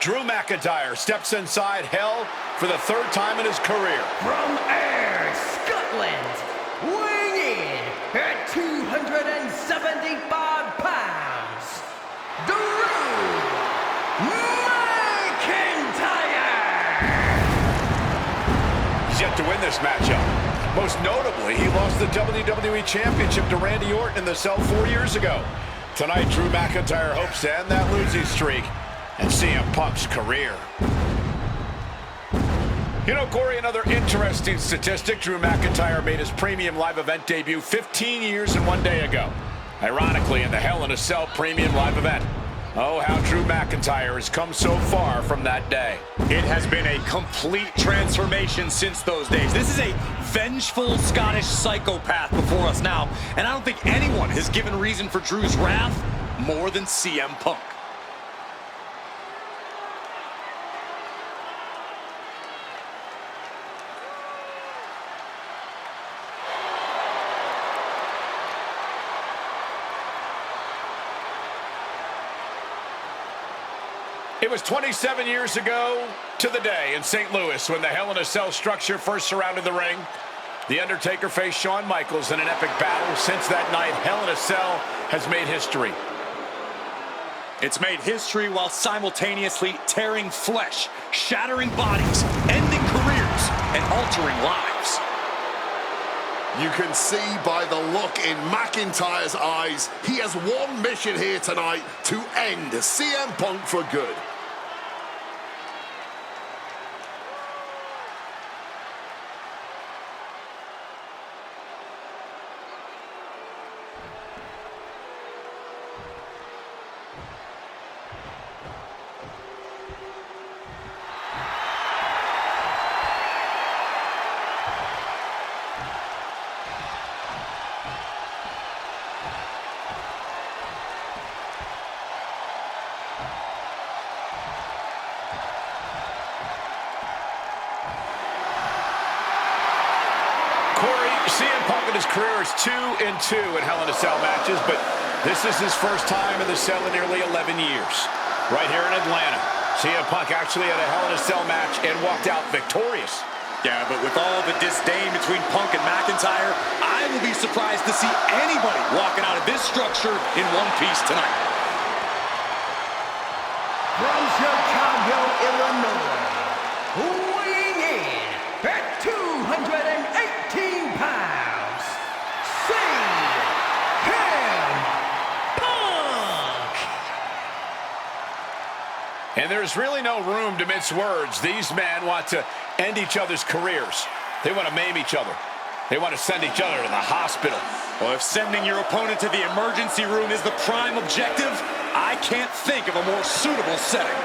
Drew McIntyre steps inside hell for the third time in his career. From Ayr, Scotland, weighing in at 275 pounds, Drew McIntyre! He's yet to win this matchup. Most notably, he lost the WWE Championship to Randy Orton in the cell 4 years ago. Tonight, Drew McIntyre hopes to end that losing streak and CM Punk's career. You know, Corey, another interesting statistic. Drew McIntyre made his premium live event debut 15 years and 1 day ago. Ironically, in the Hell in a Cell premium live event. Oh, how Drew McIntyre has come so far from that day. It has been a complete transformation since those days. This is a vengeful Scottish psychopath before us now, and I don't think anyone has given reason for Drew's wrath more than CM Punk. It was 27 years ago to the day in St. Louis when the Hell in a Cell structure first surrounded the ring. The Undertaker faced Shawn Michaels in an epic battle. Since that night, Hell in a Cell has made history. It's made history while simultaneously tearing flesh, shattering bodies, ending careers, and altering lives. You can see by the look in McIntyre's eyes, he has one mission here tonight: to end CM Punk for good. CM Punk in his career is 2-2 in Hell in a Cell matches, but this is his first time in the cell in nearly 11 years. Right here in Atlanta, CM Punk actually had a Hell in a Cell match and walked out victorious. Yeah, but with all the disdain between Punk and McIntyre, I will be surprised to see anybody walking out of this structure in one piece tonight. From Chicago, Illinois, weighing in at 218 pounds, CM Punk! And there's really no room to mince words. These men want to end each other's careers. They want to maim each other. They want to send each other to the hospital. Well, if sending your opponent to the emergency room is the prime objective, I can't think of a more suitable setting.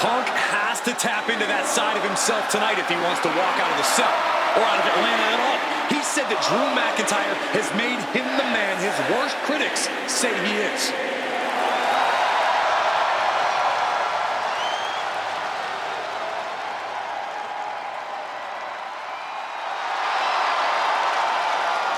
Punk has to tap into that side of himself tonight if he wants to walk out of the cell, or out of Atlanta at all. He said that Drew McIntyre has made him the man his worst critics say he is.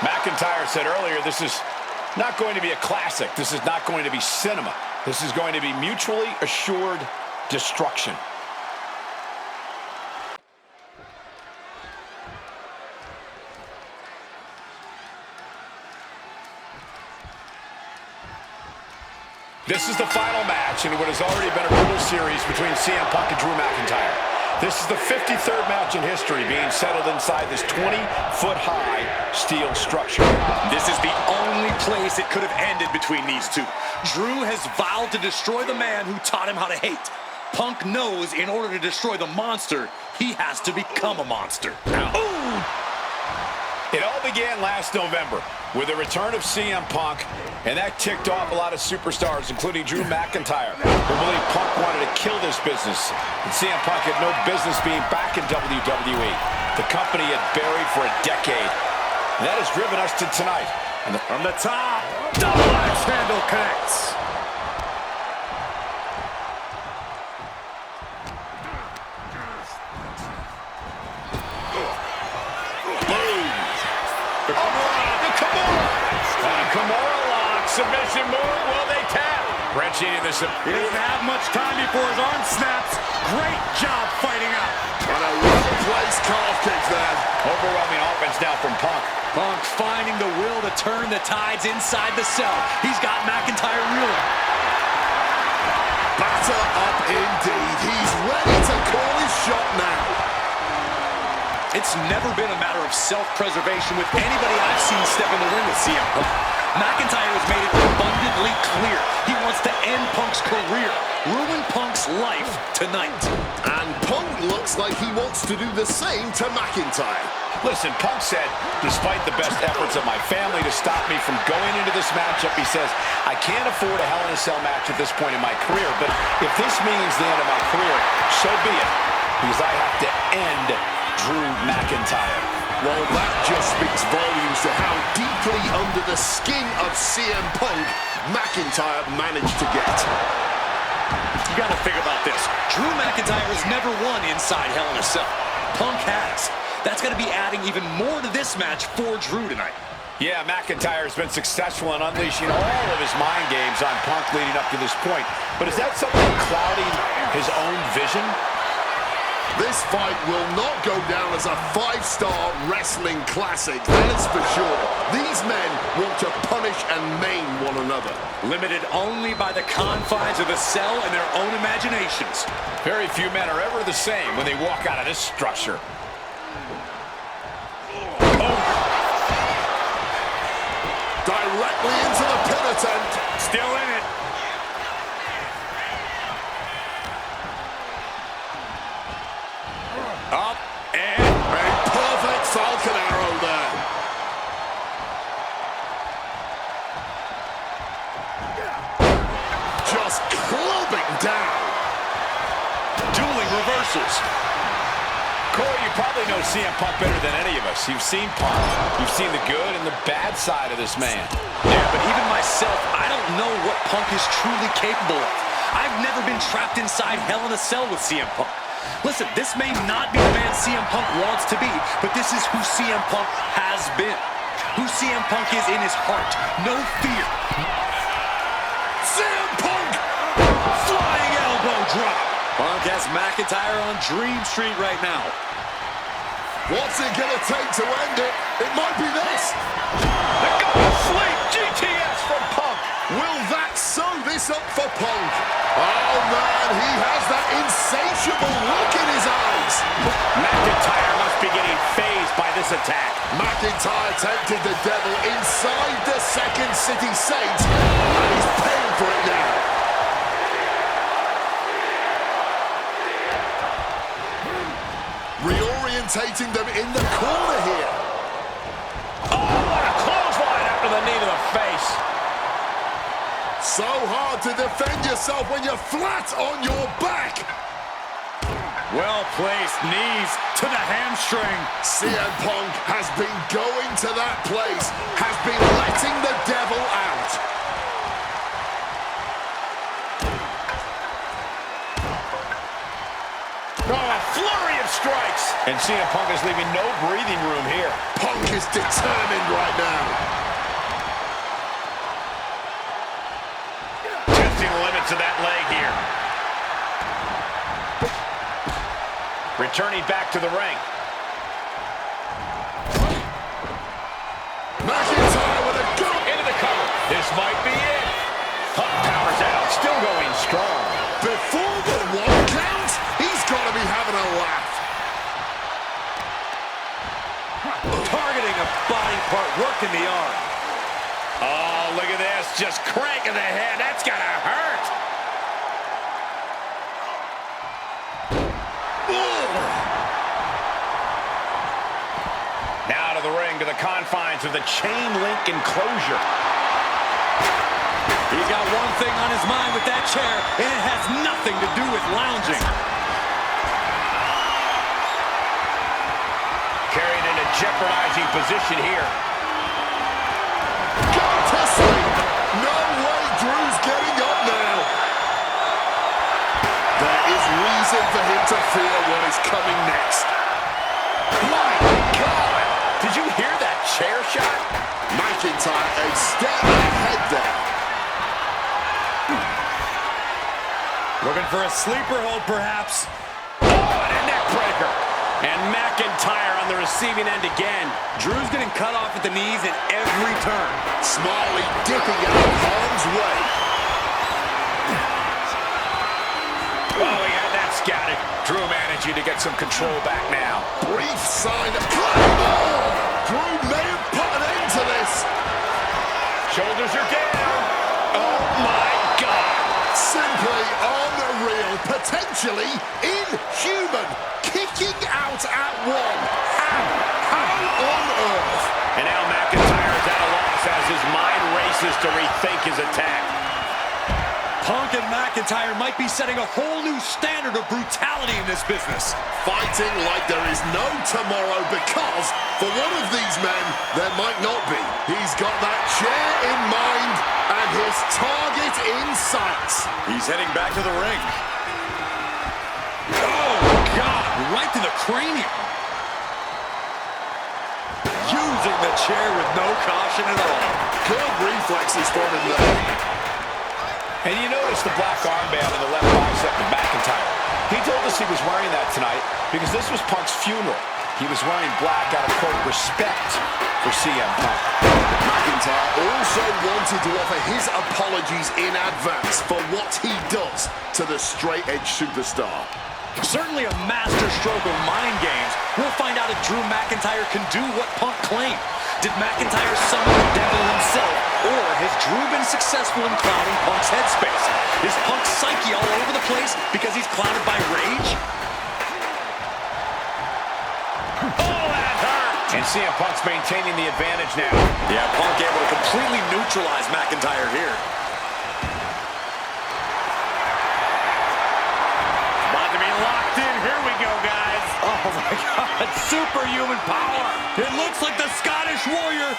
McIntyre said earlier, this is not going to be a classic. This is not going to be cinema. This is going to be mutually assured destruction. This is the final match in what has already been a brutal series between CM Punk and Drew McIntyre. This is the 53rd match in history being settled inside this 20-foot-high steel structure. This is the only place it could have ended between these two. Drew has vowed to destroy the man who taught him how to hate. Punk knows in order to destroy the monster, he has to become a monster. Ooh! It all began last November with the return of CM Punk, and that ticked off a lot of superstars, including Drew McIntyre, who believed Punk wanted to kill this business, and CM Punk had no business being back in WWE. The company had buried for a decade. And that has driven us to tonight. And from the top, double axe handle connects. Kimura lock, submission move, will they tap? Wrenching in this. He doesn't have much time before his arm snaps. Great job fighting out. And a well-placed calf kick there. Overwhelming offense now from Punk. Punk finding the will to turn the tides inside the cell. He's got McIntyre reeling. Batter up indeed. He's ready to call his shot now. It's never been a matter of self-preservation with anybody I've seen step in the ring with CM Punk. McIntyre has made it abundantly clear he wants to end Punk's career, ruin Punk's life tonight. And Punk looks like he wants to do the same to McIntyre. Listen, Punk said, despite the best efforts of my family to stop me from going into this matchup, he says, I can't afford a Hell in a Cell match at this point in my career, but if this means the end of my career, so be it, because I have to end Drew McIntyre. Well, that just speaks volumes to how deeply under the skin of CM Punk McIntyre managed to get. You gotta think about this. Drew McIntyre has never won inside Hell in a Cell. Punk has. That's gonna be adding even more to this match for Drew tonight. Yeah, McIntyre has been successful in unleashing all of his mind games on Punk leading up to this point. But is that something clouding his own vision? This fight will not go down as a 5-star wrestling classic, that is for sure. These men want to punish and maim one another. Limited only by the confines of the cell and their own imaginations. Very few men are ever the same when they walk out of this structure. Directly into the pin attempt. Still in it. Up and A perfect Falcon Arrow there. Just clubbing down. dueling reversals. Corey, you probably know CM Punk better than any of us. You've seen Punk. You've seen the good and the bad side of this man. Yeah, but even myself, I don't know what Punk is truly capable of. I've never been trapped inside Hell in a Cell with CM Punk. Listen, this may not be the man CM Punk wants to be, but this is who CM Punk has been. Who CM Punk is in his heart. No fear. CM Punk! Flying elbow drop. Punk has McIntyre on Dream Street right now. What's it gonna take to end it? It might be this. The go to sleep GTS from Punk. Will that sew this up for Punk? Oh man, he has that insatiable look in his eyes. McIntyre must be getting phased by this attack. McIntyre tempted the devil inside the Second City Saint, and he's paying for it now. Reorientating them in the corner here. Oh, what a clothesline after the knee to the face. So hard to defend yourself when you're flat on your back. Well-placed knees to the hamstring. CM Punk has been going to that place, has been letting the devil out. Oh, a flurry of strikes. And CM Punk is leaving no breathing room here. Punk is determined right now. Testing the limits of that leg here. Returning back to the ring. McIntyre with a go. Into the cover. This might be it. Punk powers out. Still going strong. Before the 1 count, he's got to be having a laugh. Targeting a body part, working the arm. Oh, look at this. Just cranking the head. That's got to hurt. Now to the ring, to the confines of the chain link enclosure. He's got one thing on his mind with that chair, and it has nothing to do with lounging. Carried in a jeopardizing position here. Go to sleep. No way Drew's getting up now. There is reason for him to fear what is coming next. My God! Did you hear that chair shot? McIntyre a step ahead there. Looking for a sleeper hold, perhaps. Oh, and a neck breaker. And McIntyre on the receiving end again. Drew's getting cut off at the knees at every turn. Smiley dipping out of harm's way. Oh, he had that scouted. Drew managing to get some control back now. Brief sign of Claymore. Drew may have put an end to this. Shoulders are down. Oh, my God. Simply unreal. Potentially inhuman. Kicking out at one. How on earth? And now McIntyre is at a loss as his mind races to rethink his attack. Punk and McIntyre might be setting a whole new standard of brutality in this business. Fighting like there is no tomorrow because for one of these men, there might not be. He's got that chair in mind and his target in sight. He's heading back to the ring. Oh, God, right to the cranium. Using the chair with no caution at all. Good reflexes from him there. And you notice the black armband on the left bicep of McIntyre. He told us he was wearing that tonight because this was Punk's funeral. He was wearing black out of, quote, respect for CM Punk. McIntyre also wanted to offer his apologies in advance for what he does to the straight-edge superstar. Certainly a master stroke of mind games. We'll find out if Drew McIntyre can do what Punk claimed. Did McIntyre summon the devil himself, or has Drew been successful in clouding Punk's headspace? Is Punk's psyche all over the place because he's clouded by rage? Oh, that hurt! And CM Punk's maintaining the advantage now. Yeah, Punk able to completely neutralize McIntyre here. About to be locked in. Here we go, guys. Oh, my God. Superhuman power. It looks like the Scottish Warrior.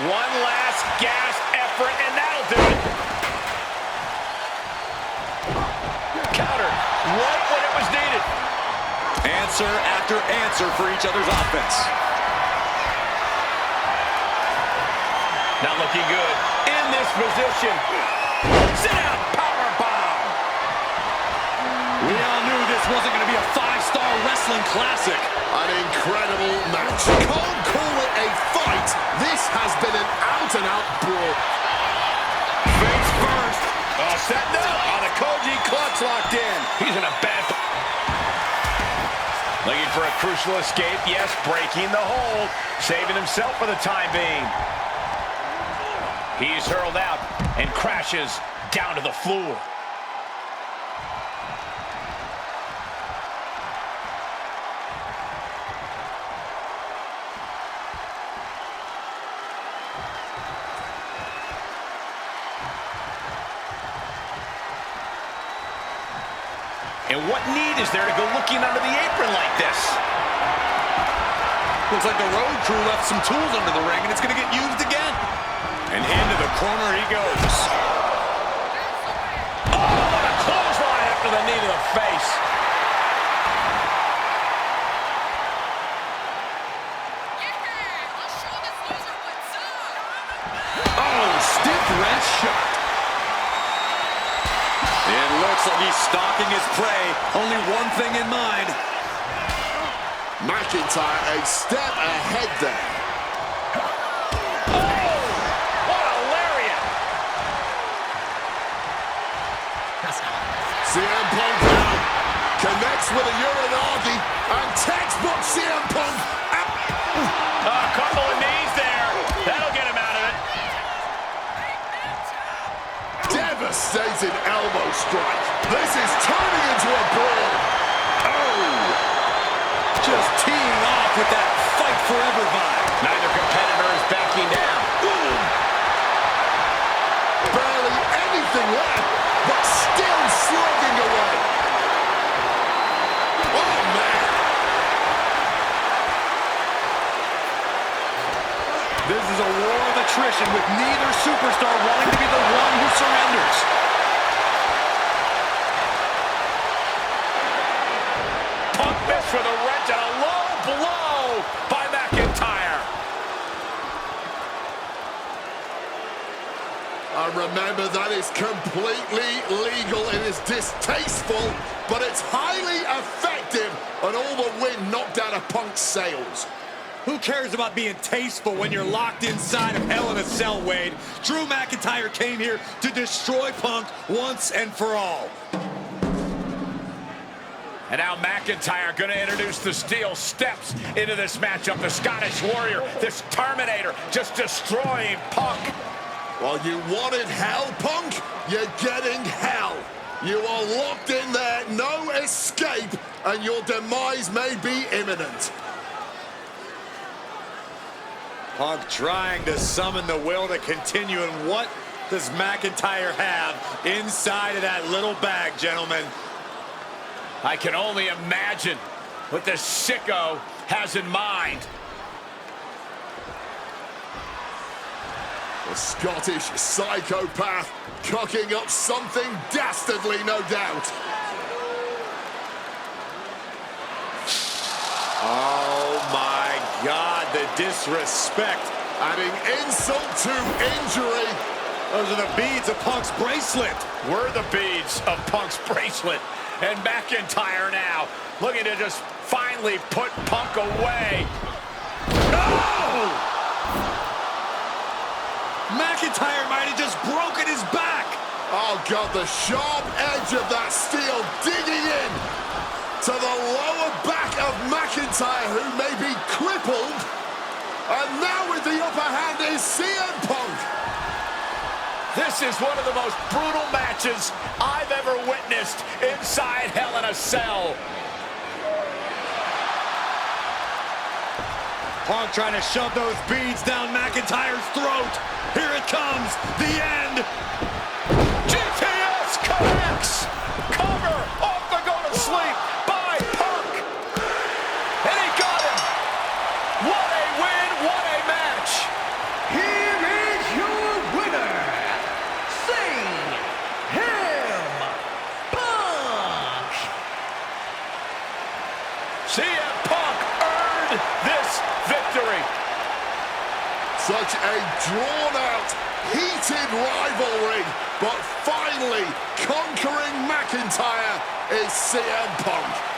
One last gasp effort, and that'll do it. Counter right when it was needed. Answer after answer for each other's offense. Not looking good in this position. Sit down, power bomb. We all knew this wasn't going to be a five-star wrestling classic. An incredible match. Can't call it a fight. This has been an out-and-out brawl. Face first. Setting up on a Koji clutch locked in. He's in a bad... Looking for a crucial escape. Yes, breaking the hold. Saving himself for the time being. He's hurled out and crashes down to the floor. And what need is there to go looking under the apron like this? Looks like the road crew left some tools under the ring, and it's going to get used again. And into the corner he goes. Oh, what a clothesline after the knee to the face. Oh, stiff wrench shot. It looks like he's stalking his prey. Only one thing in mind. McIntyre a step ahead there. Oh, what a lariat. CM Punk now connects with a Uranagi and textbook CM Punk. A couple of knees there. That'll get him out of it. Devastating elbow strike. This is turning into a brawl. Oh! Just teeing off with that fight forever vibe. Neither competitor is backing down. Boom! Barely anything left, but still slugging away. Oh, man! This is a war of attrition with neither superstar wanting to be the one who surrenders. Punk missed with a wrench and a low blow by McIntyre. A remember, that is completely legal. It is distasteful, but it's highly effective, and all the wind knocked out of Punk's sails. Who cares about being tasteful when you're locked inside of Hell in a Cell, Wade? Drew McIntyre came here to destroy Punk once and for all. And now McIntyre going to introduce the steel steps into this matchup. The Scottish Warrior, this Terminator, just destroying Punk. Well, you wanted hell, Punk? You're getting hell. You are locked in there, no escape, and your demise may be imminent. Punk trying to summon the will to continue, and what does McIntyre have inside of that little bag, gentlemen? I can only imagine what this sicko has in mind. The Scottish psychopath cocking up something dastardly, no doubt. Oh my God, the disrespect. Adding insult to injury. Those are the beads of Punk's bracelet. We're the beads of Punk's bracelet. And McIntyre now looking to just finally put Punk away. No! McIntyre might have just broken his back. Oh, God, the sharp edge of that steel digging in to the lower back of McIntyre, who may be crippled. And now with the upper hand is CM Punk. This is one of the most brutal matches I've ever witnessed inside Hell in a Cell. Punk trying to shove those beads down McIntyre's throat. Here it comes, the end. GTS connects. Cover off the go to sleep by Punk. And he got him. What a win, what a match. Here is your winner, CM Punk earned this victory. Such a drawn-out, heated rivalry, but finally conquering McIntyre is CM Punk.